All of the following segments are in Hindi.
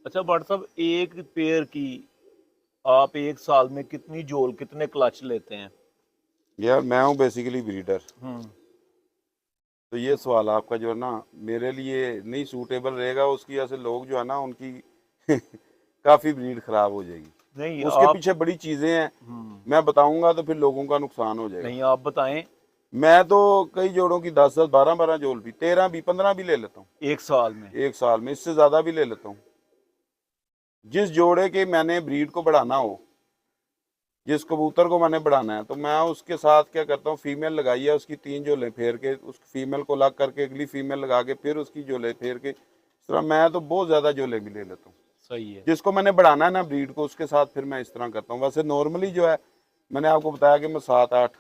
अच्छा भट्ट साहब, एक पेयर की आप एक साल में कितनी जोल, कितने क्लच लेते हैं? यार मैं हूँ बेसिकली ब्रीडर, हम्म। तो ये सवाल आपका जो है ना मेरे लिए नहीं सूटेबल रहेगा। उसकी वजह से लोग जो है ना उनकी काफ़ी ब्रीड खराब हो जाएगी। नहीं उसके आप। पीछे बड़ी चीज़ें हैं, हम्म। मैं बताऊंगा तो फिर लोगों का नुकसान हो जाएगा। नहीं आप बताएं। मैं तो कई जोड़ों की 10-10, 12-12 जोड़ भी, 13 भी, 15 भी ले लेता हूँ एक साल में? एक साल में, इससे ज़्यादा भी ले लेता हूँ। जिस जोड़े के मैंने ब्रीड को बढ़ाना हो, जिस कबूतर को मैंने बढ़ाना है, तो मैं उसके साथ क्या करता हूँ, फीमेल लगाई है, उसकी 3 जोले फेर के, उस फीमेल को लग करके अगली फीमेल लगा के फिर उसकी जोले फेर के, इस तरह मैं तो बहुत ज़्यादा जोले भी ले लेता हूँ। सही है। जिसको मैंने बढ़ाना है ना ब्रीड को, उसके साथ फिर मैं इस तरह करता हूँ। वैसे नॉर्मली जो है, मैंने आपको बताया कि मैं 7-8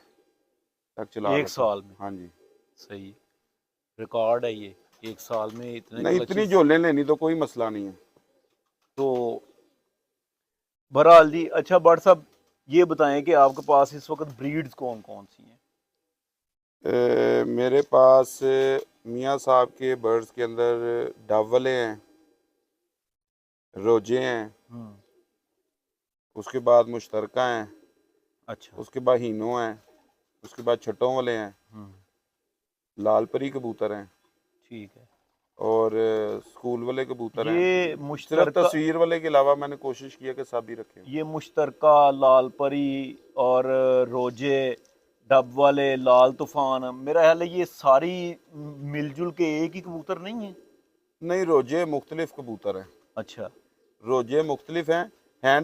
तक चला एक लेता हूँ। साल में? हाँ जी। सही। रिकॉर्ड है ये। एक साल में इतने नहीं, इतनी क्लचेस। जोलें लेनी तो कोई मसला नहीं है। तो बहरहाल जी, अच्छा भट्ट साहब, ये बताएं कि आपके पास इस वक्त ब्रीड्स कौन कौन सी हैं? मेरे पास मियाँ साहब के बर्ड्स के अंदर डावले हैं, रोजे हैं, हम्म। उसके बाद मुश्तरका हैं, अच्छा। उसके बाद हीनो हैं, उसके बाद छटों वाले हैं, हम्म। लाल परी कबूतर हैं, ठीक है। और स्कूल वाले कबूतर हैं। ये सिर्फ मुश्तरका। तस्वीर वाले के अलावा मैंने कोशिश की है कि सब ही रखे हों। ये मुश्तरका, लाल परी और रोजे, डब वाले, लाल तूफान, मेरा ख्याल है ये सारी मिलजुल के एक ही कबूतर नहीं है? नहीं, रोजे मुख्तलिफ कबूतर हैं। अच्छा। रोजे मुख्तलिफ हैं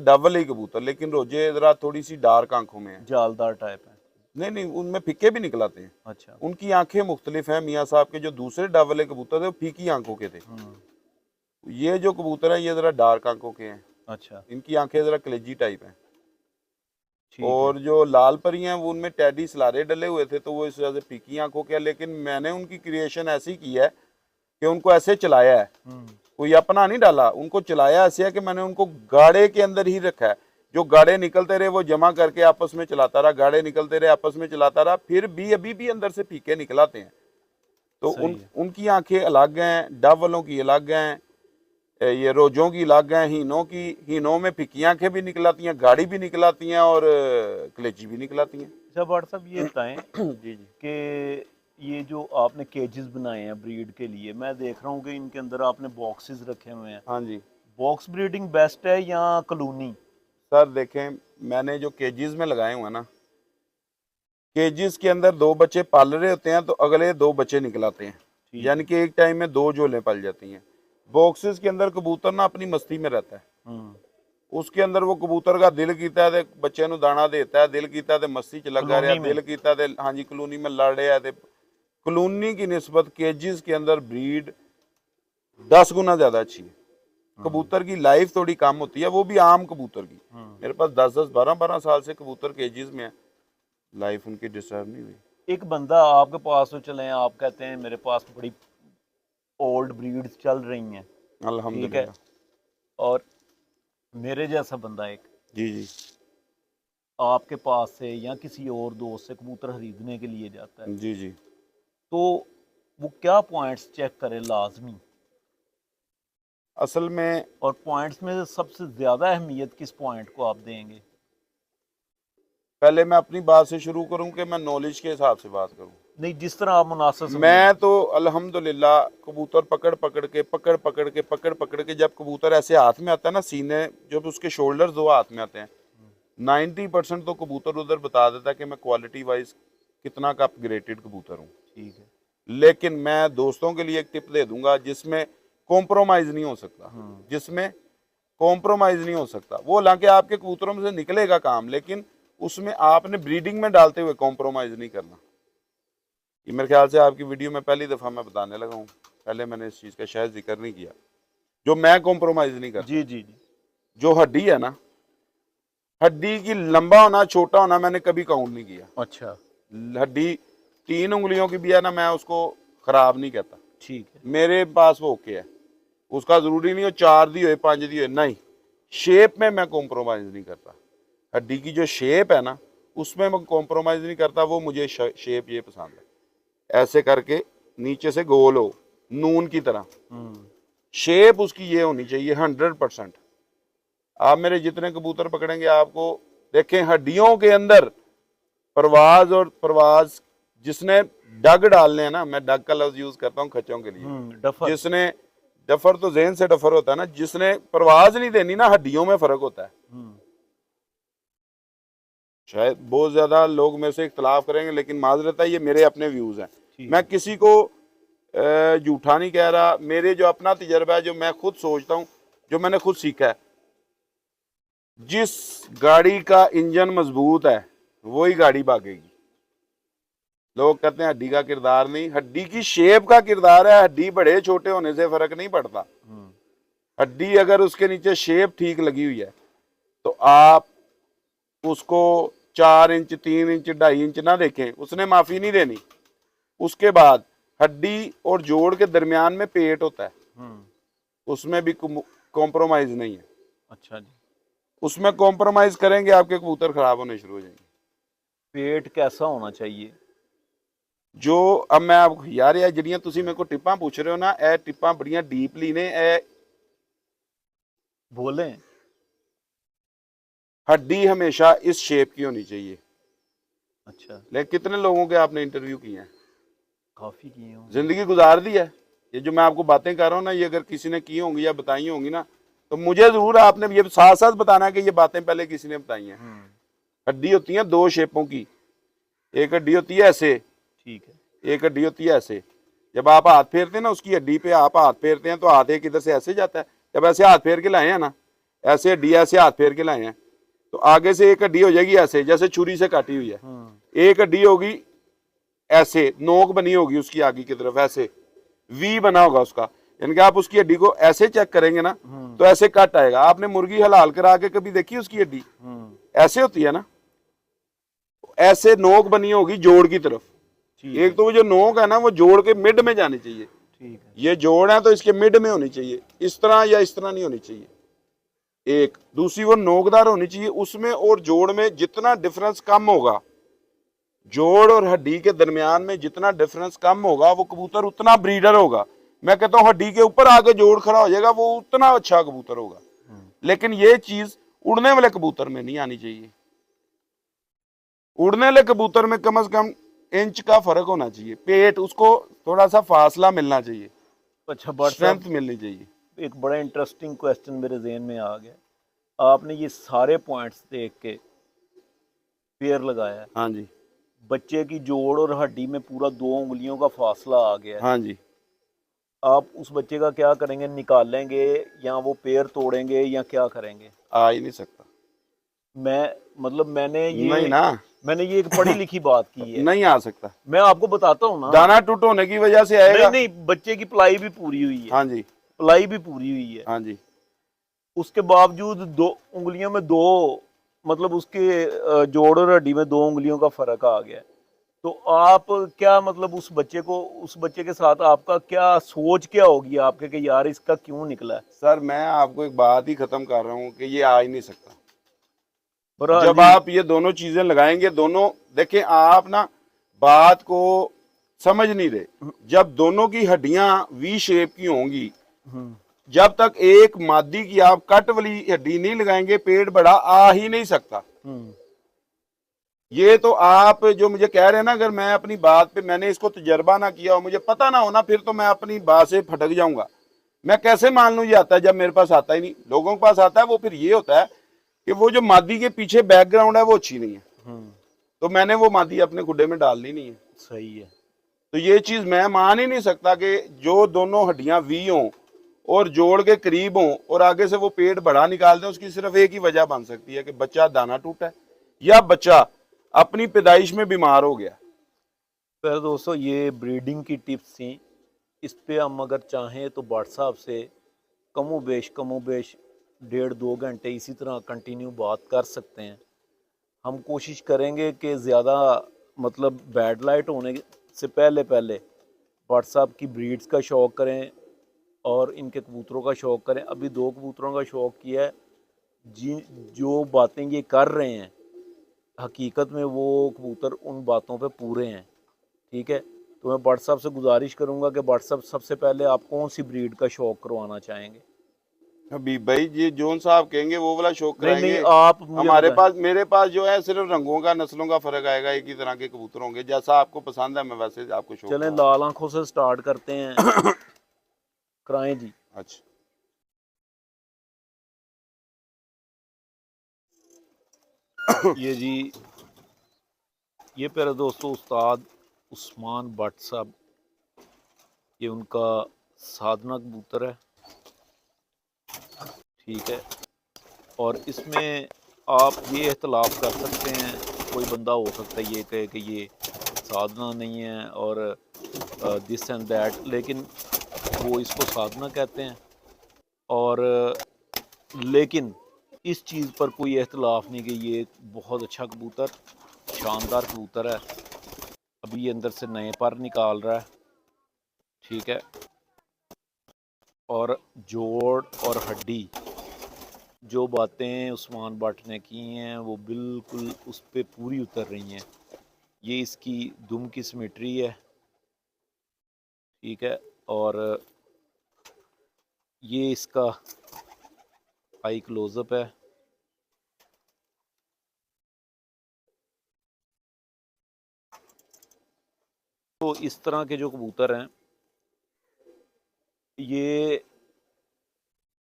डबल ही कबूतर, लेकिन रोजे ज़रा थोड़ी सी डार्क आंखों में हैं। जालदार टाइप है? नहीं नहीं, उनमें फिक्के भी निकलाते हैं। अच्छा। उनकी आंखें मुख्तलिफ हैं। मियाँ साहब के जो दूसरे डबल कबूतर थे वो फीकी आंखों के थे। हम्म। ये जो कबूतर हैं ये ज़रा डार्क आंखों के हैं। अच्छा। इनकी आंखें ज़रा कलेजी टाइप हैं। ठीक है। और जो लाल परी हैं वो उनमें टैडी सलारे डले हुए थे, तो वो इस वजह से फीकी आंखों के हैं। लेकिन मैंने उनकी क्रिएशन ऐसी की है कि उनको ऐसे चलाया है, हम्म। कोई अपना नहीं डाला, उनको चलाया ऐसे है कि मैंने उनको गाड़े के अंदर ही रखा है। जो गाड़े निकलते रहे वो जमा करके आपस में चलाता रहा, गाड़े निकलते रहे आपस में चलाता रहा, फिर भी अभी भी अंदर से फीके निकलाते हैं। तो सही उन है। उनकी आंखें अलग हैं, डब वालों की अलग हैं, ये रोजों की अलग हैं, हीनों में फिक्की आंखें भी निकलाती हैं, गाड़ी भी निकलाती हैं, और कलेजी भी निकलाती हैं। अच्छा भट्ट साहब, ये बताएं जी जी। कि ये जो आपने केजेस बनाए हैं ब्रीड के लिए, मैं देख रहा हूँ कि इनके अंदर आपने बॉक्सेस रखे हुए हैं। हाँ जी। बॉक्स ब्रीडिंग बेस्ट है या कॉलोनी? सर देखें, मैंने जो केजीज में लगाए हुए हैं ना, केजीज के अंदर 2 बच्चे पाल रहे होते हैं तो अगले 2 बच्चे निकलाते हैं, ठीक यानी है। कि एक टाइम में 2 जोलें पल जाती हैं। बॉक्सेस के अंदर कबूतर ना अपनी मस्ती में रहता है। हम्म। उसके अंदर वो कबूतर का दिल कीता है ते बच्चे ਨੂੰ दाना देता है, दिल कीता है मस्ती च लगा रहा, कॉलोनी में? दिल कीता है हाँ जी कॉलोनी में लड़ रहा है। कॉलोनी की निस्बत केजीज के अंदर ब्रीड 10 गुना ज़्यादा अच्छी है। हम्म। कबूतर की लाइफ थोड़ी कम होती है, वो भी आम कबूतर की। हम्म। मेरे पास 10-10, 12-12 साल से कबूतर केजीज में है, लाइफ उनकी डिस्टर्ब नहीं हुई। एक बंदा आपके पास तो चले, आप कहते हैं मेरे पास बड़ी ओल्ड ब्रीड्स चल रही हैं, ठीक है, अल्हम्दुलिल्लाह। और मेरे जैसा बंदा एक जी जी। आपके पास से या किसी और दोस्त से कबूतर खरीदने के लिए जाता है, जी जी। तो वो क्या पॉइंट्स चेक करे लाजमी? असल में और पॉइंट्स में से सबसे ज़्यादा अहमियत किस पॉइंट को आप देंगे? पहले मैं अपनी बात से शुरू करूं कि मैं नॉलेज के हिसाब से बात करूं। नहीं, जिस तरह आप मुनासिब समझें। मैं तो अल्हम्दुलिल्लाह कबूतर पकड़ पकड़ के जब कबूतर ऐसे हाथ में आता है ना, सीने जब उसके शोल्डर्स 2 हाथ में आते हैं, 90% तो कबूतर उधर बता देता है कि मैं क्वालिटी वाइज कितना का अपग्रेडेड कबूतर हूँ। ठीक है। लेकिन मैं दोस्तों के लिए एक टिप दे दूंगा जिसमें कॉम्प्रोमाइज़ नहीं हो सकता, जिसमें कॉम्प्रोमाइज़ नहीं हो सकता। वो हालांकि आपके कबूतरों में से निकलेगा काम, लेकिन उसमें आपने ब्रीडिंग में डालते हुए कॉम्प्रोमाइज़ नहीं करना। ये मेरे ख्याल से आपकी वीडियो में पहली दफ़ा मैं बताने लगा हूँ, पहले मैंने इस चीज़ का शायद जिक्र नहीं किया। जो मैं कॉम्प्रोमाइज़ नहीं करता, जी जी जी। जो हड्डी है ना, हड्डी की लंबा होना छोटा होना मैंने कभी काउंट नहीं किया। अच्छा। हड्डी 3 उंगलियों की भी है ना, मैं उसको ख़राब नहीं कहता। ठीक है। मेरे पास वो ओके है। उसका ज़रूरी नहीं हो 4 दी हो 5 दी हो, नहीं, शेप में मैं कॉम्प्रोमाइज़ नहीं करता। हड्डी की जो शेप है ना, उसमें मैं कॉम्प्रोमाइज़ नहीं करता। वो मुझे शेप ये पसंद है, ऐसे करके नीचे से गोल हो, नून की तरह, हम्म। शेप उसकी ये होनी चाहिए 100%। आप मेरे जितने कबूतर पकड़ेंगे आपको देखें हड्डियों के अंदर परवाज और परवाज, जिसने डग डालने हैं ना, मैं डग का लफ्ज यूज करता हूँ खच्चों के लिए, डफर। जिसने डफर तो जेहन से डफर होता है ना, जिसने परवाज नहीं देनी ना, हड्डियों में फर्क होता है। शायद बहुत ज्यादा लोग मेरे से इख्तलाफ करेंगे, लेकिन माजरत है, ये मेरे अपने व्यूज हैं। मैं किसी को झूठा नहीं कह रहा, मेरे जो अपना तजर्बा है, जो मैं खुद सोचता हूँ, जो मैंने खुद सीखा है, जिस गाड़ी का इंजन मजबूत है वही गाड़ी भागेगी। लोग कहते हैं हड्डी का किरदार नहीं, हड्डी की शेप का किरदार है। हड्डी बड़े छोटे होने से फर्क नहीं पड़ता। हड्डी अगर उसके नीचे शेप ठीक लगी हुई है तो आप उसको 4 इंच 3 इंच 2.5 इंच ना देखें, उसने माफी नहीं देनी। उसके बाद हड्डी और जोड़ के दरमियान में पेट होता है, उसमें भी कॉम्प्रोमाइज नहीं है। अच्छा जी। उसमें कॉम्प्रोमाइज करेंगे आपके कबूतर खराब होने शुरू हो जाएंगे। पेट कैसा होना चाहिए? जो अब मैं आपको यार जड़ियां तुसी मेरे को टिप्पा पूछ रहे हो ना, ए टिप्पा बड़ियां डीपली ने। ए बोले हड्डी हमेशा इस शेप की होनी चाहिए। अच्छा। लेकिन कितने लोगों के आपने इंटरव्यू किए हैं? काफी किए होंगे, जिंदगी गुजार दी है। ये जो मैं आपको बातें कर रहा हूँ ना, ये अगर किसी ने की होंगी या बताई होंगी ना, तो मुझे जरूर आपने ये साथ साथ बताना कि ये बातें पहले किसी ने बताई हैं। हड्डी होती है 2 शेपों की, एक हड्डी होती है ऐसे, ठीक है, एक हड्डी होती है ऐसे। जब आप हाथ फेरते हैं ना, उसकी हड्डी पे आप हाथ फेरते हैं तो हाथ एक इधर से ऐसे जाता है। जब ऐसे हाथ फेर के लाए हैं ना, ऐसे हड्डी ऐसे हाथ फेर के लाए हैं, तो आगे से एक हड्डी हो जाएगी ऐसे, जैसे छुरी से काटी हुई है। एक हड्डी होगी ऐसे, नोक बनी होगी उसकी आगे की तरफ, ऐसे वी बना होगा उसका। यानी कि आप उसकी हड्डी को ऐसे चेक करेंगे ना तो ऐसे कट आएगा। आपने मुर्गी हलाल करा के कभी देखी उसकी हड्डी? ऐसे होती है ना, ऐसे नोक बनी होगी जोड़ की तरफ। एक तो वो जो नोक है ना, वो जोड़ के मिड में जानी चाहिए। ठीक है, ये जोड़ है तो इसके मिड में होनी चाहिए, इस तरह या इस तरह नहीं होनी चाहिए। एक दूसरी वो नोकदार होनी चाहिए। उसमें और जोड़ में जितना डिफरेंस कम होगा, जोड़ और हड्डी के दरमियान में जितना डिफरेंस कम होगा, वो कबूतर उतना ब्रीडर होगा। मैं कहता हूं हड्डी के ऊपर आगे जोड़ खड़ा हो जाएगा, वो उतना अच्छा कबूतर होगा। लेकिन ये चीज उड़ने वाले कबूतर में नहीं आनी चाहिए। उड़ने वाले कबूतर में कम से कम इंच का फर्क होना चाहिए। पेट उसको थोड़ा सा फासला मिलना चाहिए। अच्छा, स्ट्रेंथ मिलनी चाहिए। एक बड़ा इंटरेस्टिंग क्वेश्चन मेरे ज़हन में आ गया। आपने ये सारे पॉइंट्स देख के पेयर लगाया है। हाँ जी। बच्चे की जोड़ और हड्डी में पूरा 2 उंगलियों का फासला आ गया है। हाँ जी। आप उस बच्चे का क्या करेंगे? निकालेंगे या वो पेयर तोड़ेंगे या क्या करेंगे? आ ही नहीं सकता। मैंने ये नहीं ना, मैंने ये एक पढ़ी लिखी बात की है। नहीं आ सकता। मैं आपको बताता हूँ ना, दाना टूट होने की वजह से आएगा। नहीं, बच्चे की पलाई भी पूरी हुई है। हाँ जी, पलाई भी पूरी हुई है। हाँ जी। उसके बावजूद 2 उंगलियों में 2, मतलब उसके जोड़ और हड्डी में 2 उंगलियों का फर्क आ गया। तो आप क्या, मतलब उस बच्चे के साथ आपका क्या सोच क्या होगी आपके कि यार इसका क्यों निकला है? सर मैं आपको एक बात ही खत्म कर रहा हूँ कि ये आ ही नहीं सकता। जब आप ये दोनों चीजें लगाएंगे, दोनों देखें, आप ना बात को समझ नहीं रहे। जब दोनों की हड्डियां वी शेप की होंगी, जब तक एक मादी की आप कट वाली हड्डी नहीं लगाएंगे, पेट बड़ा आ ही नहीं सकता। ये तो आप जो मुझे कह रहे हैं ना, अगर मैं अपनी बात पे मैंने इसको तजर्बा ना किया और मुझे पता ना होना, फिर तो मैं अपनी बात से फटक जाऊंगा। मैं कैसे मान लूं ये आता है जब मेरे पास आता ही नहीं? लोगों के पास आता है। वो फिर ये होता है कि वो जो मादी के पीछे बैकग्राउंड है वो अच्छी नहीं है, तो मैंने वो मादी अपने खुड्डे में डालनी नहीं है। सही है। तो ये चीज मैं मान ही नहीं सकता कि जो दोनों हड्डियां वी हों और जोड़ के करीब हों और आगे से वो पेट बड़ा निकाल दें। उसकी सिर्फ एक ही वजह बन सकती है कि बच्चा दाना टूटा है या बच्चा अपनी पैदाइश में बीमार हो गया। फिर दोस्तों, ये ब्रीडिंग की टिप्स थी। इस पे हम अगर चाहें तो व्हाट्सएप से कमोबेश 1.5-2 घंटे इसी तरह कंटिन्यू बात कर सकते हैं। हम कोशिश करेंगे कि ज़्यादा, मतलब बैड लाइट होने से पहले व्हाट्सएप की ब्रीड्स का शौक़ करें और इनके कबूतरों का शौक़ करें। अभी 2 कबूतरों का शौक़ किया है। जो बातें ये कर रहे हैं, हकीकत में वो कबूतर उन बातों पे पूरे हैं। ठीक है, तो मैं भट्ट साहब से गुजारिश करूंगा कि भट्ट साहब सबसे पहले आप कौन सी ब्रीड का शौक करवाना चाहेंगे? अभी भाई ये जोन साहब कहेंगे वो वाला शौक नहीं नहीं, कराएंगे। आप मुझे हमारे बताएं। पास, मेरे पास जो है सिर्फ रंगों का, नस्लों का फर्क आएगा, एक ही तरह के कबूतर होंगे, जैसा आपको पसंद है मैं वैसे आपको शौक चलें कराऊंगा। लाल आंखों से स्टार्ट करते हैं, कराएं जी। अच्छा, ये जी, ये प्यारे दोस्तों उस्ताद उस्मान भट्ट साहब, ये उनका साधना कबूतर है, ठीक है। और इसमें आप ये इख्तलाफ कर सकते हैं, कोई बंदा हो सकता है ये कहे कि ये साधना नहीं है और दिस एंड दैट, लेकिन वो इसको साधना कहते हैं। और लेकिन इस चीज़ पर कोई इख्तलाफ नहीं कि ये एक बहुत अच्छा कबूतर, शानदार कबूतर है। अभी ये अंदर से नए पर निकाल रहा है, ठीक है। और जोड़ और हड्डी, जो बातें उस्मान भट्ट ने की हैं वो बिल्कुल उस पर पूरी उतर रही हैं। ये इसकी दुम की सिमेट्री है, ठीक है। और ये इसका आई क्लोजअप है। तो इस तरह के जो कबूतर हैं, ये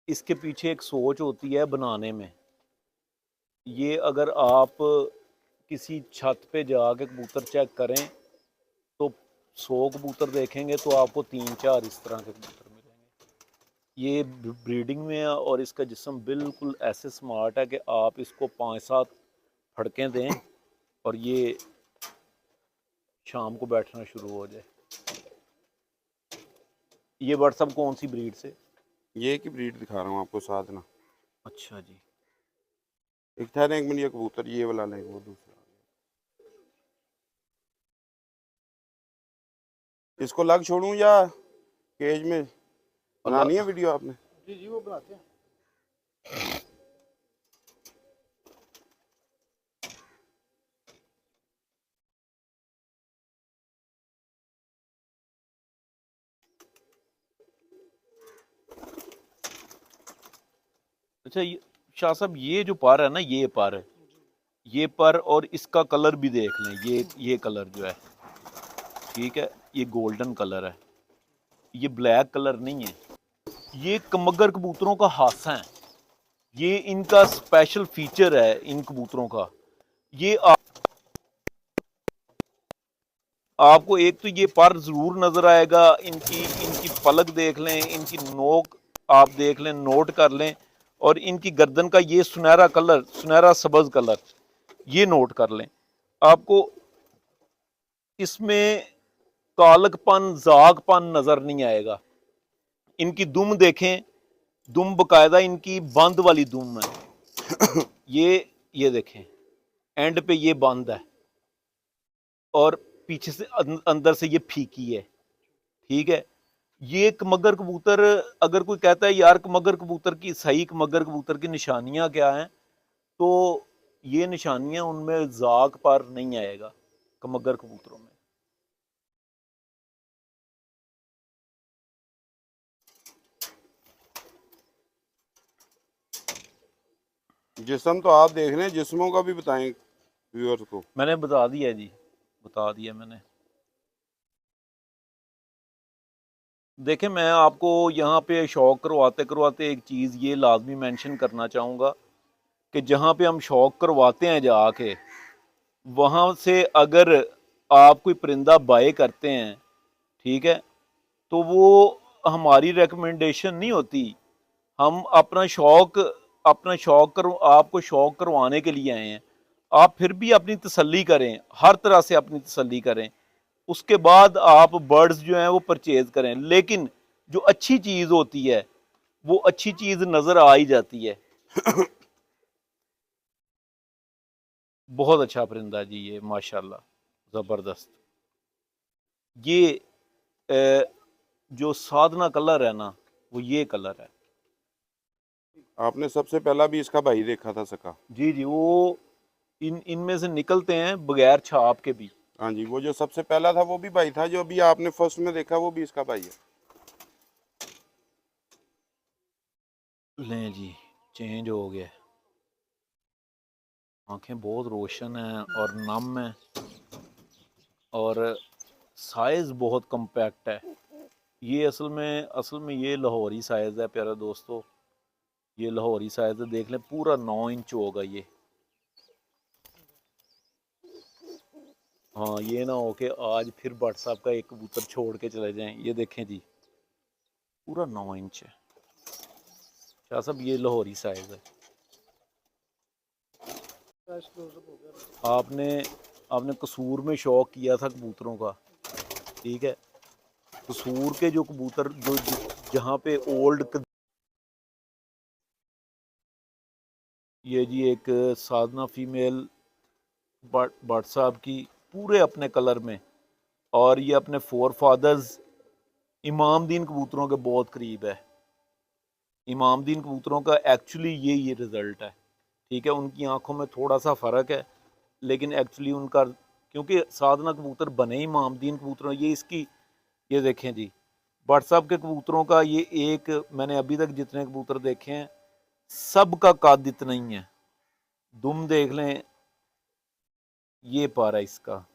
इसके पीछे एक सोच होती है बनाने में। ये अगर आप किसी छत पे जाके कबूतर चेक करें तो 100 कबूतर देखेंगे तो आपको 3-4 इस तरह के कबूतर मिलेंगे। ये ब्रीडिंग में है और इसका जिस्म बिल्कुल ऐसे स्मार्ट है कि आप इसको 5-7 फड़कें दें और ये शाम को बैठना शुरू हो जाए। ये व्हाट्सअप कौन सी ब्रीड से? ये की ब्रीड दिखा रहा हूँ आपको, साधना। अच्छा जी। एक था ना, एक मिनट, ये कबूतर ये वाला नहीं, वो दूसरा। इसको लग छोड़ूं या केज में? बनानी है वीडियो आपने? जी जी वो बनाते हैं। अच्छा शाह साहब, ये जो पर है ना, ये पर है, ये पर और इसका कलर भी देख लें। ये कलर जो है, ठीक है, ये गोल्डन कलर है, ये ब्लैक कलर नहीं है। ये कमगर कबूतरों का हादसा है, ये इनका स्पेशल फीचर है इन कबूतरों का। ये आपको एक तो ये पर जरूर नजर आएगा, इनकी इनकी पलक देख लें, इनकी नोक आप देख लें, नोट कर लें। और इनकी गर्दन का ये सुनहरा कलर, सुनहरा सब्ज कलर, ये नोट कर लें। आपको इसमें कालकपन, जागपन नजर नहीं आएगा। इनकी दुम देखें, दुम बकायदा इनकी बंद वाली दुम है। ये देखें, एंड पे ये बंद है और पीछे से अंदर से ये फीकी है, ठीक है। ये कमगर कबूतर, अगर कोई कहता है यार कमगर कबूतर की, सही कमगर कबूतर की निशानियां क्या हैं, तो ये निशानियां उनमें जाग पर नहीं आएगा कमगर कबूतरों में। जिस्म तो आप देख रहे हैं, जिस्मों का भी बताएं व्यूअर्स को। मैंने बता दिया जी, बता दिया मैंने। देखें, मैं आपको यहाँ पे शौक करवाते करवाते एक चीज़ ये लाजमी मेंशन करना चाहूँगा कि जहाँ पे हम शौक करवाते हैं जाके, वहाँ से अगर आप कोई परिंदा बाय करते हैं, ठीक है, तो वो हमारी रिकमेंडेशन नहीं होती। हम अपना शौक कर आपको शौक करवाने के लिए आए हैं। आप फिर भी अपनी तसल्ली करें, हर तरह से अपनी तसल्ली करें, उसके बाद आप बर्ड्स जो हैं वो परचेज करें। लेकिन जो अच्छी चीज़ होती है वो अच्छी चीज़ नज़र आ ही जाती है। बहुत अच्छा परिंदा जी ये, माशाल्लाह, ज़बरदस्त। ये जो साधना कलर है ना, वो ये कलर है। आपने सबसे पहला भी इसका भाई देखा था, सका? जी जी, वो इनमें से निकलते हैं बगैर छाप के भी। हाँ जी, वो जो सबसे पहला था वो भी भाई था, जो अभी आपने फर्स्ट में देखा वो भी इसका भाई है। लें जी, चेंज हो गया। आंखें बहुत रोशन हैं और नम हैं, और साइज़ बहुत कम्पैक्ट है। ये असल में ये लाहौरी साइज़ है प्यारे दोस्तों, ये लाहौरी साइज़ है। देख लें, पूरा 9 इंच होगा ये। हाँ, ये ना हो कि आज फिर भट्ट साहब का एक कबूतर छोड़ के चले जाएं। ये देखें जी, पूरा 9 इंच है। शाह साहब, ये लाहौरी साइज़ है। आपने आपने कसूर में शौक किया था कबूतरों का, ठीक है। कसूर के जो कबूतर जो जहाँ पे ओल्ड, ये जी एक साधना फीमेल भट्ट साहब की, पूरे अपने कलर में, और ये अपने फोर फादर्स इमामदीन कबूतरों के बहुत करीब है। इमामदीन कबूतरों का एक्चुअली ये रिज़ल्ट है, ठीक है। उनकी आंखों में थोड़ा सा फ़र्क है, लेकिन एक्चुअली उनका, क्योंकि साधना कबूतर बने इमामदीन कबूतरों, ये इसकी, ये देखें जी, भट्ट साहब के कबूतरों का ये एक, मैंने अभी तक जितने कबूतर देखे हैं सब का कद इतना ही है। दुम देख लें, ये पारा इसका।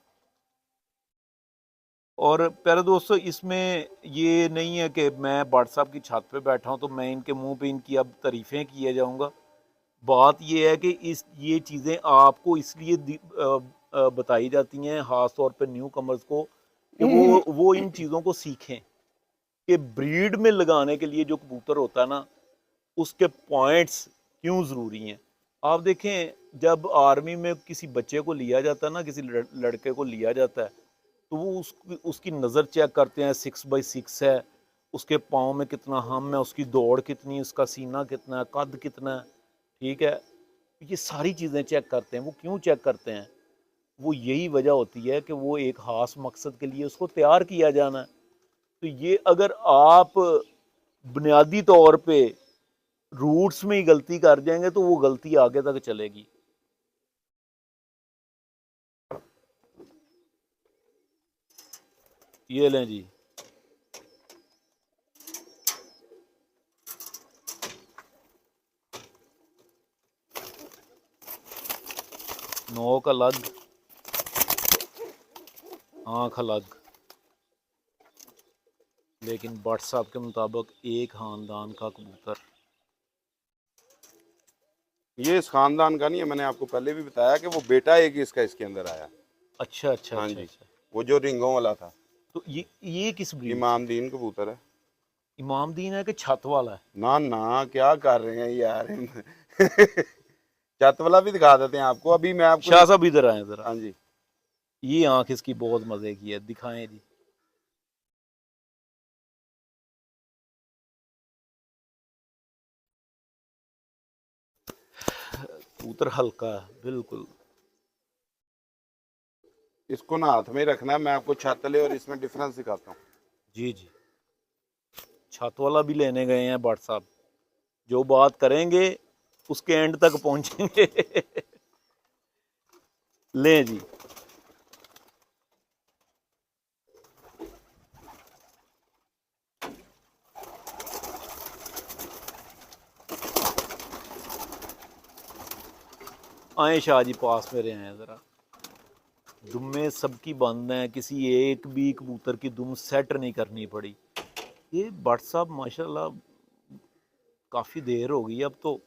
और प्यारे दोस्तों, इसमें ये नहीं है कि मैं भट्ट साहब की छत पे बैठा हूँ तो मैं इनके मुंह पे इनकी अब तारीफ़ें किए जाऊँगा। बात ये है कि ये चीज़ें आपको इसलिए बताई जाती हैं, ख़ास तौर पे न्यू कमर्स को, कि वो इन चीज़ों को सीखें कि ब्रीड में लगाने के लिए जो कबूतर होता है ना, उसके पॉइंट्स क्यों ज़रूरी हैं। आप देखें, जब आर्मी में किसी बच्चे को लिया जाता है ना, किसी लड़के को लिया जाता है, तो वो उसकी नज़र चेक करते हैं, 6x6 है, उसके पाँव में कितना हम है, उसकी दौड़ कितनी, उसका सीना कितना है, कद कितना है, ठीक है। ये सारी चीज़ें चेक करते हैं। वो क्यों चेक करते हैं? वो यही वजह होती है कि वो एक ख़ास मकसद के लिए उसको तैयार किया जाना है। तो ये अगर आप बुनियादी तौर पे रूट्स में ही गलती कर जाएंगे तो वो गलती आगे तक चलेगी। ये लें जी, नोक अलग, आँख अलग, लेकिन भट्ट साहब के मुताबिक एक ख़ानदान का कबूतर। ये इस खानदान का नहीं है, मैंने आपको पहले भी बताया कि वो बेटा एक ही इसका इसके अंदर आया। अच्छा अच्छा हाँ अच्छा जी, अच्छा। वो जो रिंगों वाला था, तो ये किस ब्रीड? इमामदीन कबूतर है। इमामदीन है कि छत वाला है? ना ना, क्या कर रहे हैं यार। छत वाला भी दिखा देते हैं आपको, अभी मैं आपको शाह साहब इधर आए जरा, हाँ जी, ये आंख इसकी बहुत मजे की है, दिखाएं जी। कबूतर हल्का है बिल्कुल। इसको ना हाथ में ही रखना है, मैं आपको छत ले और इसमें डिफरेंस दिखाता हूँ। जी जी, छत वाला भी लेने गए हैं भट्ट साहब, जो बात करेंगे उसके एंड तक पहुंचेंगे। लें जी, आए शाह जी, पास मेरे आए जरा। दुम्में सबकी बंद हैं, किसी एक भी कबूतर की दुम सेट नहीं करनी पड़ी। ये भट्ट साहब माशाल्लाह काफ़ी देर हो गई अब तो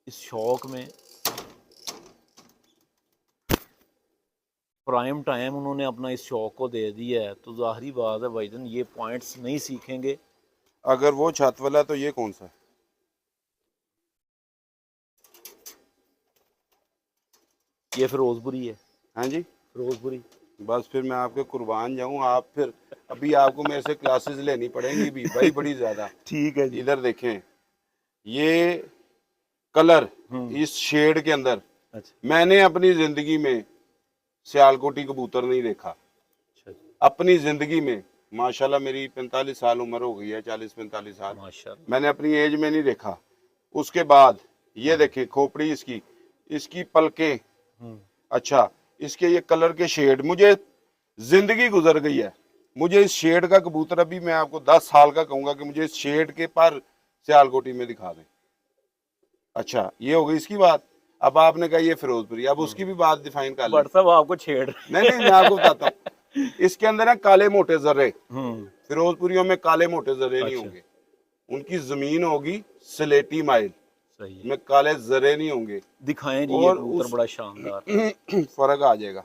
इस शौक में, प्राइम टाइम उन्होंने अपना इस शौक को दे दिया है, तो ज़ाहरी बात है भाईजान, ये पॉइंट्स नहीं सीखेंगे। अगर वो छत वाला है तो ये कौन सा है? ये फिरोजपुरी है, हाँ जी, फिरोजपुरी। बस फिर मैं आपके कुर्बान जाऊँ। आप फिर अभी आपको मेरे से क्लासेस लेनी पड़ेंगी भी भाई, बड़ी ज्यादा। ठीक है जी। इधर देखें, ये कलर हम्म। इस शेड के अंदर अच्छा मैंने अपनी जिंदगी में सियालकोटी कबूतर नहीं देखा, अच्छा। अपनी जिंदगी में। माशाल्लाह मेरी 45 साल उम्र हो गई है, 40-45 साल, माशाल्लाह। मैंने अपनी एज में नहीं देखा। उसके बाद ये देखें खोपड़ी इसकी, इसकी पलकें, हम्म। अच्छा, इसके ये कलर के शेड, मुझे जिंदगी गुजर गई है। मुझे इस शेड का कबूतर, अभी मैं आपको 10 साल का कहूंगा कि मुझे इस शेड के पर सियालकोटी में दिखा दें। अच्छा, ये हो गई इसकी बात। अब आपने कहा ये फिरोजपुरी, अब उसकी भी बात डिफाइन कर लें। बट साहब आपको छेड़ नहीं नहीं, मैं आपको बताता हूँ। इसके अंदर है काले मोटे जर्रे। हम्म, फिरोजपुरियों में काले मोटे जर्रे नहीं अच्छा, होंगे। उनकी जमीन होगी स्लेटी माइल सही है। में, काले जर्रे नहीं होंगे। दिखाएं जी ये और कबूतर उस बड़ा शानदार। फर्क आ जाएगा।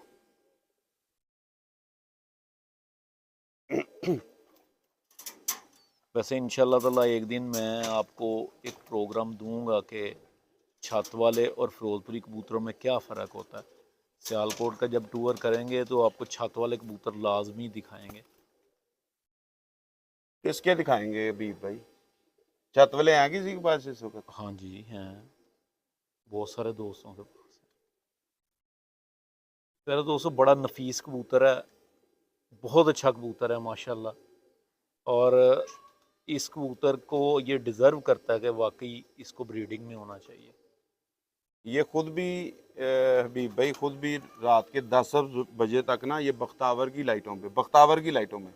वैसे इंशाल्लाह ताला एक दिन मैं आपको एक प्रोग्राम दूंगा कि छत वाले और फिरोजपुरी कबूतरों में क्या फ़र्क होता है। सियालकोट का जब टूर करेंगे तो आपको छत वाले कबूतर लाजमी दिखाएंगे। किसके दिखाएंगे अभी भाई? छत वाले हैं किसी के पास इस वक्त? हाँ जी हैं, बहुत सारे दोस्तों के पास है। मेरा दोस्तों बड़ा नफीस कबूतर है, बहुत अच्छा कबूतर है माशाल्लाह। और इस कबूतर को ये डिज़र्व करता है कि वाकई इसको ब्रीडिंग में होना चाहिए। ये खुद भी हबीब भाई खुद भी रात के 10 बजे तक ना, ये बख्तावर की लाइटों पे, बख्तावर की लाइटों में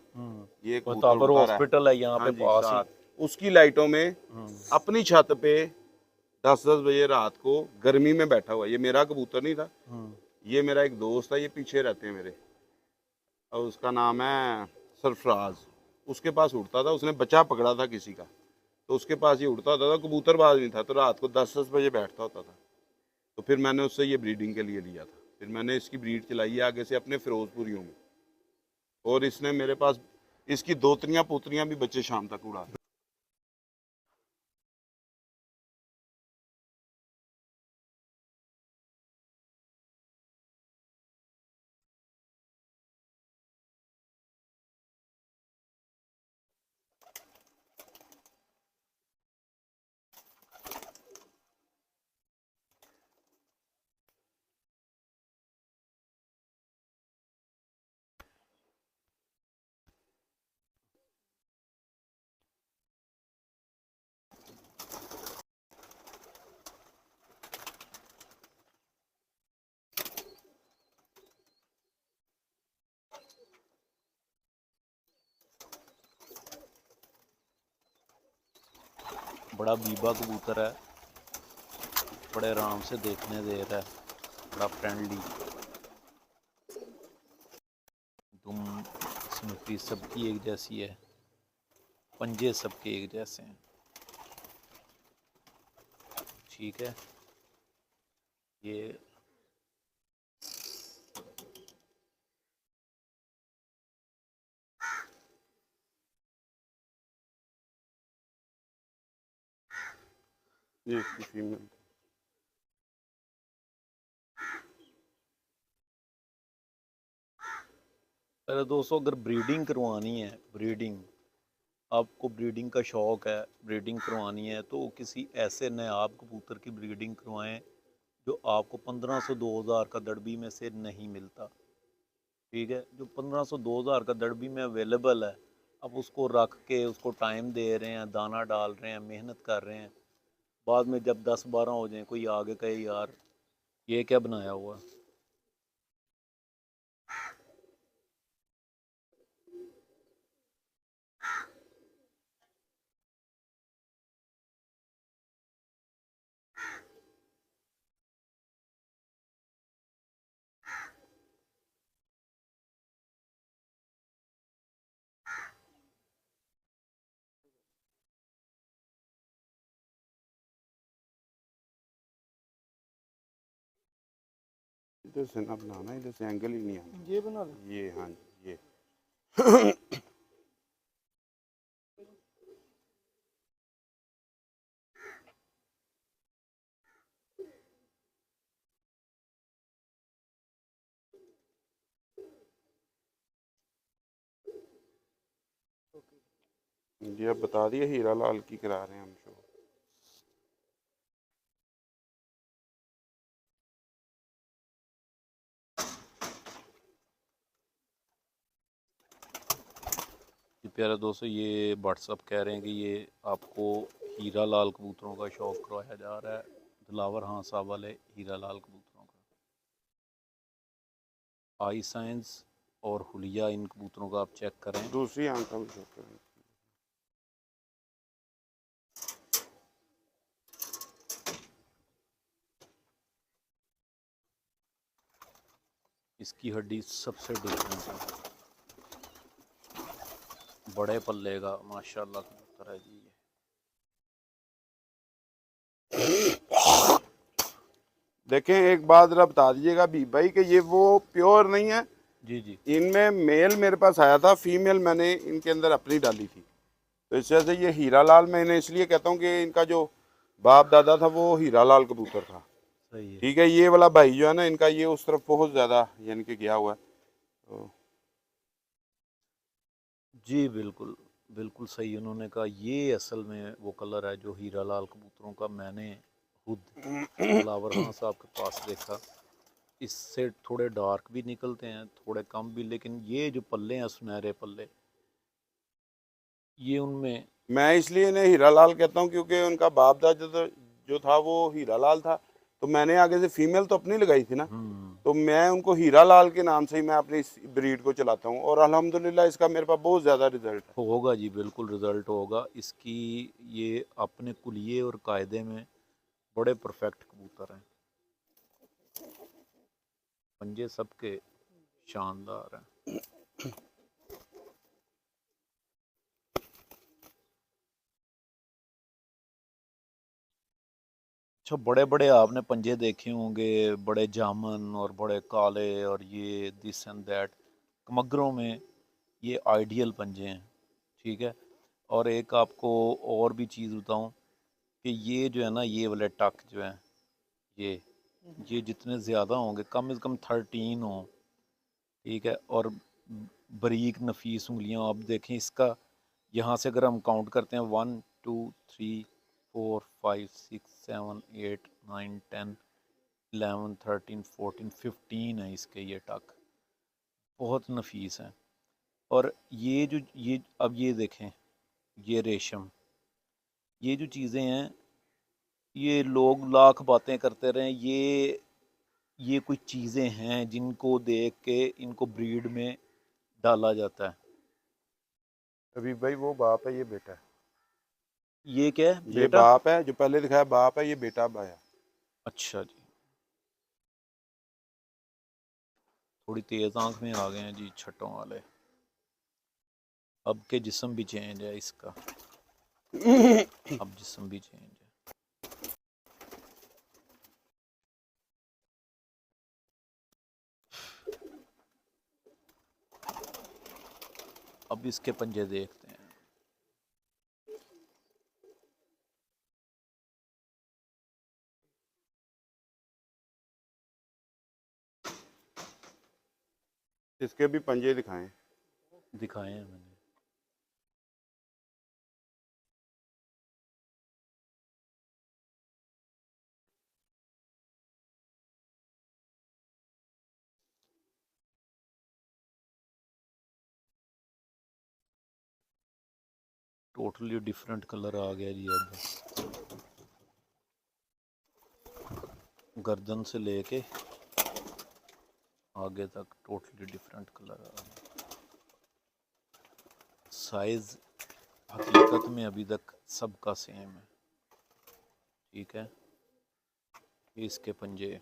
ये कबूतर ताबर उड़ता रहा है। हॉस्पिटल है यहाँ हाँ पे जी, पास ही। साथ उसकी लाइटों में अपनी छत पे 10 बजे रात को गर्मी में बैठा हुआ। ये मेरा कबूतर नहीं था, ये मेरा एक दोस्त है, ये पीछे रहते हैं मेरे, और उसका नाम है सरफराज। उसके पास उड़ता था, उसने बच्चा पकड़ा था किसी का, तो उसके पास ये उड़ता होता था, कबूतरबाज नहीं था, तो रात को 10 बजे बैठता होता था। तो फिर मैंने उससे ये ब्रीडिंग के लिए लिया था। फिर मैंने इसकी ब्रीड चलाई है आगे से अपने फिरोजपुरियों में, और इसने मेरे पास इसकी दोतरियां पोतरियां भी बच्चे शाम तक उड़ा। बड़ा बीबा कबूतर है, बड़े आराम से देखने दे रहा है, बड़ा फ्रेंडली। तुम स्नूपी सबकी एक जैसी है, पंजे सबके एक जैसे हैं। ठीक है, ये ये इसकी फीमेल। अरे दोस्तों, अगर ब्रीडिंग करवानी है, ब्रीडिंग आपको ब्रीडिंग का शौक़ है, ब्रीडिंग करवानी है, तो किसी ऐसे नायाब कबूतर की ब्रीडिंग करवाएं जो आपको 1500 2000 का दड़बी में से नहीं मिलता। ठीक है, जो 1500 2000 का दड़बी में अवेलेबल है, आप उसको रख के उसको टाइम दे रहे हैं, दाना डाल रहे हैं, मेहनत कर रहे हैं, बाद में जब 10-12 हो जाए कोई आगे कहे यार ये क्या बनाया हुआ है। इधर से ना बनाना, इधर से एंगल ही नहीं आना। ये बना लो। ये हाँ जी, ये जी अब बता दिए, हीरा लाल की करा रहे हैं हम शो। जी प्यारे दोस्तों, ये व्हाट्सअप कह रहे हैं कि ये आपको हीरा लाल कबूतरों का शौक़ करवाया जा रहा है, दिलावर हाँ साहब वाले हीरा लाल कबूतरों का। आई साइंस और हुलिया इन कबूतरों का आप चेक करें। दूसरी आंख का भी चेक करें। इसकी हड्डी सबसे डिफरेंट है, बड़े पल्ले का माशाल्लाह कबूतर है जी ये। देखें, एक बात जरा बता दीजिएगा भी भाई कि ये वो प्योर नहीं है। जी जी इनमें मेल मेरे पास आया था, फीमेल मैंने इनके अंदर अपनी डाली थी। तो इस वजह से ये हीरा लाल मैं इन्हें इसलिए कहता हूँ कि इनका जो बाप दादा था वो हीरा लाल कबूतर था। सही है। ठीक है, ये वाला भाई जो है ना इनका, ये उस तरफ बहुत ज़्यादा यानी कि गया हुआ है। तो जी बिल्कुल बिल्कुल सही उन्होंने कहा। ये असल में वो कलर है जो हीरा लाल कबूतरों का मैंने खुद दिलावर खान साहब के पास देखा। इससे थोड़े डार्क भी निकलते हैं, थोड़े कम भी, लेकिन ये जो पल्ले हैं सुनहरे पल्ले, ये उनमें। मैं इसलिए इन्हें हीरा लाल कहता हूँ क्योंकि उनका बाप दादा जो था वो हीरा लाल था। तो मैंने आगे से फीमेल तो अपनी लगाई थी ना, तो मैं उनको हीरा लाल के नाम से ही मैं अपनी इस ब्रीड को चलाता हूँ, और अल्हम्दुलिल्लाह इसका मेरे पास बहुत ज़्यादा रिजल्ट है। होगा जी, बिल्कुल रिज़ल्ट होगा इसकी। ये अपने कुलिये और कायदे में बड़े परफेक्ट कबूतर हैं, पंजे सबके शानदार हैं। अच्छा, बड़े बड़े आपने पंजे देखे होंगे, बड़े जामन और बड़े काले और ये दिस एंड दैट। कमगरों में ये आइडियल पंजे हैं, ठीक है। और एक आपको और भी चीज़ बताऊं कि ये जो है ना, ये वाले टक जो हैं, ये जितने ज़्यादा होंगे, कम से कम 13 हो, ठीक है। और बारीक नफीस उंगलियां, आप देखें इसका, यहाँ से अगर हम काउंट करते हैं 1 2 3 4 5 6 7 8 9 10 11 13 14 15 है इसके ये टक, बहुत नफीस हैं। और ये जो ये अब ये देखें, ये रेशम, ये जो चीज़ें हैं, ये लोग लाख बातें करते रहे, ये कुछ चीज़ें हैं जिनको देख के इनको ब्रीड में डाला जाता है। अभी भाई वो बाप है, ये बेटा है। ये क्या है ये बेटा? बाप है, जो पहले दिखाया बाप है, ये बेटा अब आया। अच्छा जी, थोड़ी तेज आंख में आ गए हैं जी छठों वाले। अब के जिस्म भी चेंज है इसका, अब जिस्म भी चेंज है। अब इसके पंजे देखते हैं। इसके भी पंजे दिखाएं। दिखाए हैं मैंने। टोटली डिफरेंट कलर आ गया जी। अब गर्दन से लेके आगे तक टोटली डिफरेंट कलर आ गया। साइज हकीकत में अभी तक सबका सेम है, ठीक है। इसके पंजे,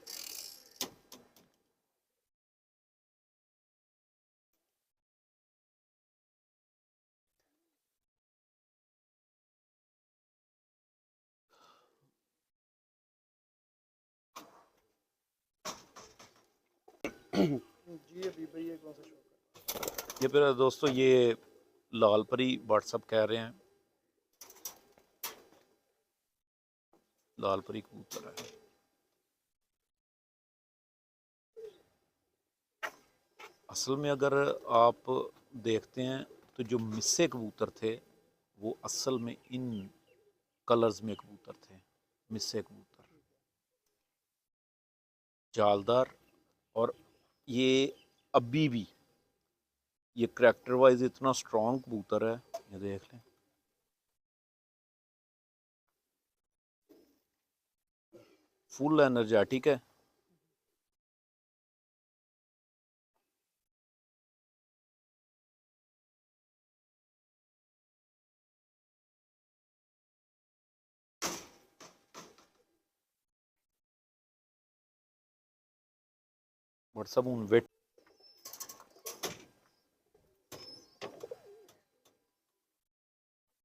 जी अभी भाई ये कौन सा शौक ये मेरा दोस्तों, ये लाल परी व्हाट्सअप कह रहे हैं, लाल परी कबूतर है। असल में अगर आप देखते हैं तो जो मिस्से कबूतर थे वो असल में इन कलर्स में कबूतर थे। मिस्से कबूतर जालदार, और ये अभी भी ये करैक्टर वाइज इतना स्ट्रॉन्ग कबूतर है, ये देख लें। फुल एनर्जेटिक है, बट सब उन वेट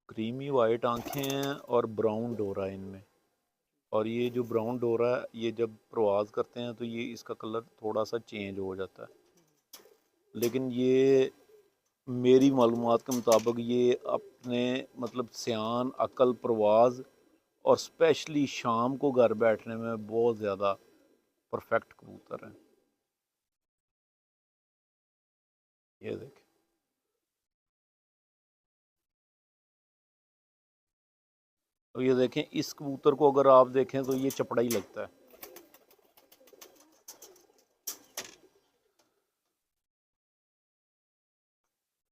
क्रीमी वाइट आंखें हैं और ब्राउन डोरा है इनमें। और ये जो ब्राउन डोरा है ये जब प्रवास करते हैं तो ये इसका कलर थोड़ा सा चेंज हो जाता है, लेकिन ये मेरी मालूमात के मुताबिक ये अपने मतलब सियान अकल प्रवाज और स्पेशली शाम को घर बैठने में बहुत ज़्यादा परफेक्ट कबूतर हैं। ये देखें, तो ये देखें इस कबूतर को अगर आप देखें तो ये चपड़ा ही लगता है।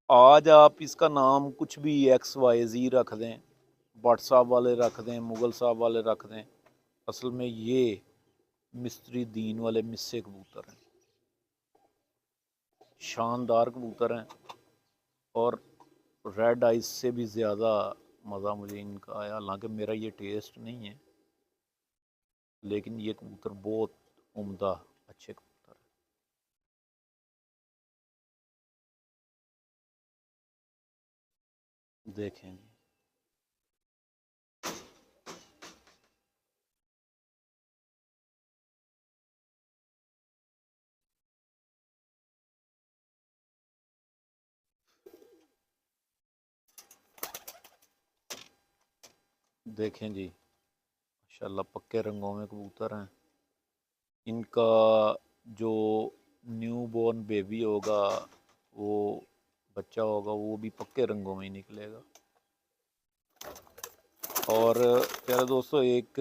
आज आप इसका नाम कुछ भी XYZ रख दें, भट्ट साहब वाले रख दें, मुगल साहब वाले रख दें, असल में ये मिस्त्री दीन वाले मिस्से कबूतर हैं, शानदार कबूतर हैं। और रेड आइज से भी ज़्यादा मज़ा मुझे इनका आया, हालांकि मेरा ये टेस्ट नहीं है, लेकिन ये कबूतर बहुत उम्दा अच्छे कबूतर हैं। देखें जी, देखें जी, माशाल्लाह पक्के रंगों में कबूतर हैं। इनका जो न्यू बॉर्न बेबी होगा, वो बच्चा होगा, वो भी पक्के रंगों में ही निकलेगा। और प्यारे दोस्तों, एक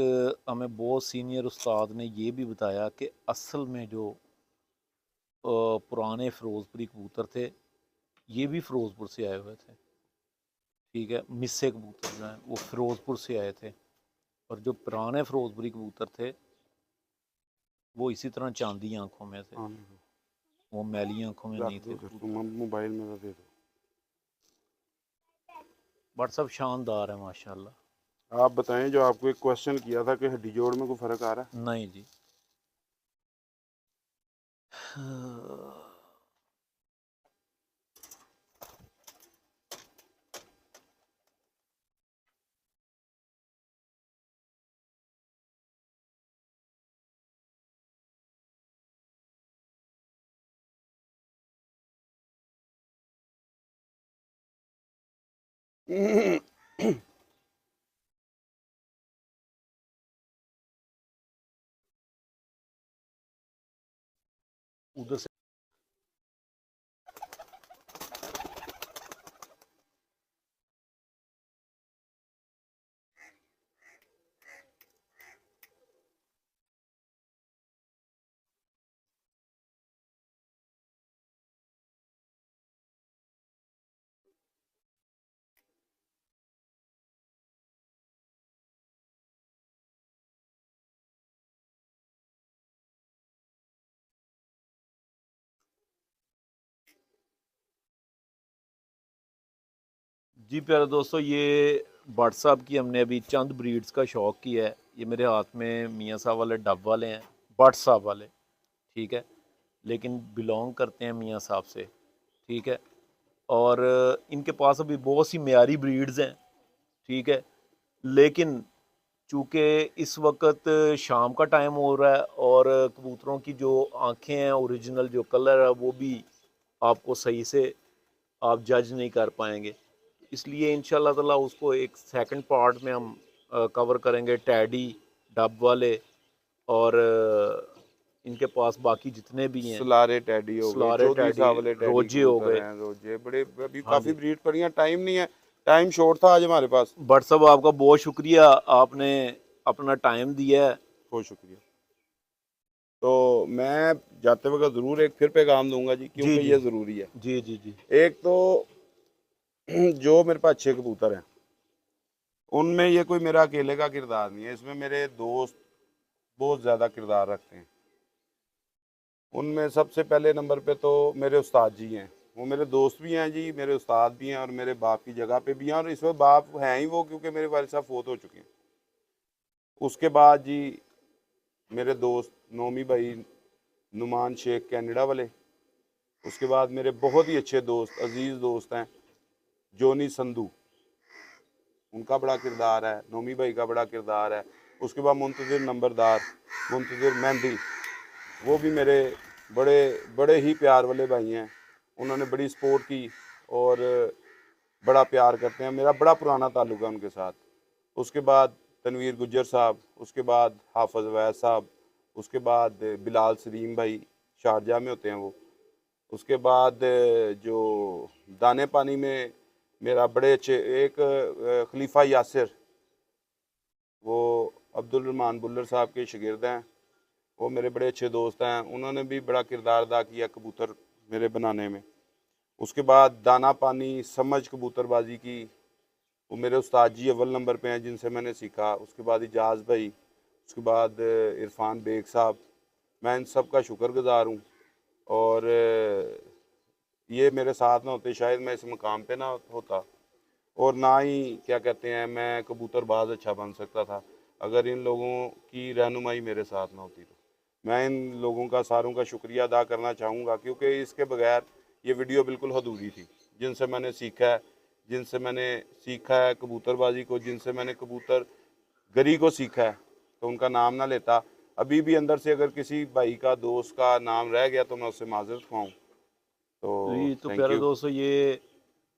हमें बहुत सीनियर उस्ताद ने ये भी बताया कि असल में जो पुराने फ़िरोज़पुरी कबूतर थे, ये भी फ़िरोज़पुर से आए हुए थे। ठीक है, मिस्से कबूतर जो हैं वो फ़िरोज़पुर से आए थे, और जो पुराने फ़िरोज़पुरी कबूतर थे वो इसी तरह चांदी आंखों में थे, वो मैली आंखों में नहीं थे। मोबाइल में दे दो। बट सब शानदार है माशाल्लाह। आप बताएं, जो आपको एक क्वेश्चन किया था कि हड्डी जोड़ में कोई फ़र्क आ रहा है? नहीं जी। उधर से जी प्यारे दोस्तों, ये भट्ट साहब की हमने अभी चंद ब्रीड्स का शौक़ किया है। ये मेरे हाथ में मियाँ साहब वाले डब वाले हैं, भट्ट साहब वाले, ठीक है, लेकिन बिलोंग करते हैं मियाँ साहब से, ठीक है। और इनके पास अभी बहुत सी मेयारी ब्रीड्स हैं, ठीक है, लेकिन चूँकि इस वक्त शाम का टाइम हो रहा है और कबूतरों की जो आँखें हैं, ओरिजिनल जो कलर है वो भी आपको सही से आप जज नहीं कर पाएंगे, इसलिए इंशाल्लाह ताला उसको एक सेकंड पार्ट में हम कवर करेंगे। टैडी, डब वाले और इनके पास बाकी जितने भी हैं, सलारे टैडी हो गए, सलारे चौधरी टैडी, साहब वाले टैडी रोजे हो कबूतर गए। हैं, रोजे बड़े अभी हाँ काफ़ी जी, ब्रीड पड़ी हैं, टाइम नहीं है, टाइम शॉर्ट था आज हमारे पास। भट्ट साहब आपका बहुत शुक्रिया, आपने अपना टाइम दिया है। बहुत शुक्रिया। तो मैं जाते वक्त ज़रूर एक फिर पैगाम दूंगा जी, जी क्योंकि जी ये ज़रूरी है। जी जी जी एक तो जो मेरे पास अच्छे कबूतर हैं, उनमें ये कोई मेरा अकेले का किरदार नहीं है, इसमें मेरे दोस्त बहुत ज़्यादा किरदार रखते हैं। उनमें सबसे पहले नंबर पे तो मेरे उस्ताद जी हैं, वो मेरे दोस्त भी हैं जी, मेरे उस्ताद भी हैं और मेरे बाप की जगह पे भी हैं, और इस वक्त बाप हैं ही वो, क्योंकि मेरे वालिद साहब फोत हो चुके हैं। उसके बाद जी मेरे दोस्त नोमी भाई, नुमान शेख कनाडा वाले। उसके बाद मेरे बहुत ही अच्छे दोस्त, अजीज़ दोस्त हैं, जोनी संधू, उनका बड़ा किरदार है, नोमी भाई का बड़ा किरदार है। उसके बाद मुंतज़िर नंबरदार, मुंतज़िर मेहंदी, वो भी मेरे बड़े बड़े ही प्यार वाले भाई हैं। उन्होंने बड़ी सपोर्ट की और बड़ा प्यार करते हैं, मेरा बड़ा पुराना ताल्लुक़ है उनके साथ। उसके बाद तनवीर गुज्जर साहब, उसके बाद हाफ़िज़ अवैस साहब, उसके बाद बिलाल सलीम भाई, शारजाह में होते हैं वो। उसके बाद जो दाने पानी में मेरा बड़े अच्छे एक खलीफा यासिर, वो अब्दुल रहमान बुल्लर साहब के शागिर्द हैं, वो मेरे बड़े अच्छे दोस्त हैं। उन्होंने भी बड़ा किरदार अदा किया कबूतर मेरे बनाने में। उसके बाद दाना पानी समझ कबूतरबाजी की, वो मेरे उस्ताद जी अव्वल नंबर पे हैं जिनसे मैंने सीखा। उसके बाद इजाज़ भाई, उसके बाद इरफान बेग साहब, मैं इन सब का शुक्रगुज़ार हूँ। और ये मेरे साथ ना होते शायद मैं इस मुकाम पे ना होता, और ना ही क्या कहते हैं मैं कबूतरबाज अच्छा बन सकता था अगर इन लोगों की रहनुमाई मेरे साथ ना होती। तो मैं इन लोगों का सारों का शुक्रिया अदा करना चाहूँगा, क्योंकि इसके बगैर ये वीडियो बिल्कुल अधूरी थी। जिनसे मैंने सीखा है कबूतरबाजी को, जिनसे मैंने कबूतर गरी को सीखा है, तो उनका नाम ना लेता। अभी भी अंदर से अगर किसी भाई का, दोस्त का नाम रह गया तो मैं उससे माजरत ख्वाऊँ। तो जी तो थैंक प्यारे यू। दोस्तों, ये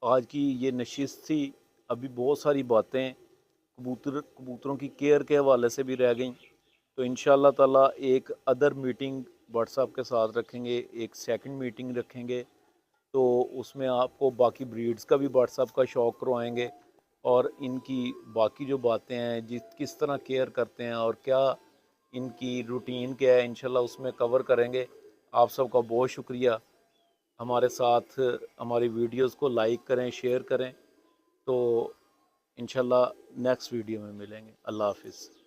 आज की ये नशिस्त थी। अभी बहुत सारी बातें कबूतरों की केयर के हवाले से भी रह गई। तो इंशाल्लाह ताला एक अदर मीटिंग व्हाट्सएप के साथ रखेंगे, एक सेकंड मीटिंग रखेंगे, तो उसमें आपको बाकी ब्रीड्स का भी व्हाट्सएप का शौक़ करवाएंगे और इनकी बाकी जो बातें हैं, किस तरह केयर करते हैं और क्या इनकी रूटीन क्या है, इंशाल्लाह उसमें कवर करेंगे। आप सबका बहुत शुक्रिया। हमारे साथ हमारी वीडियोस को लाइक करें, शेयर करें। तो इंशाल्लाह नेक्स्ट वीडियो में मिलेंगे। अल्लाह हाफिज़।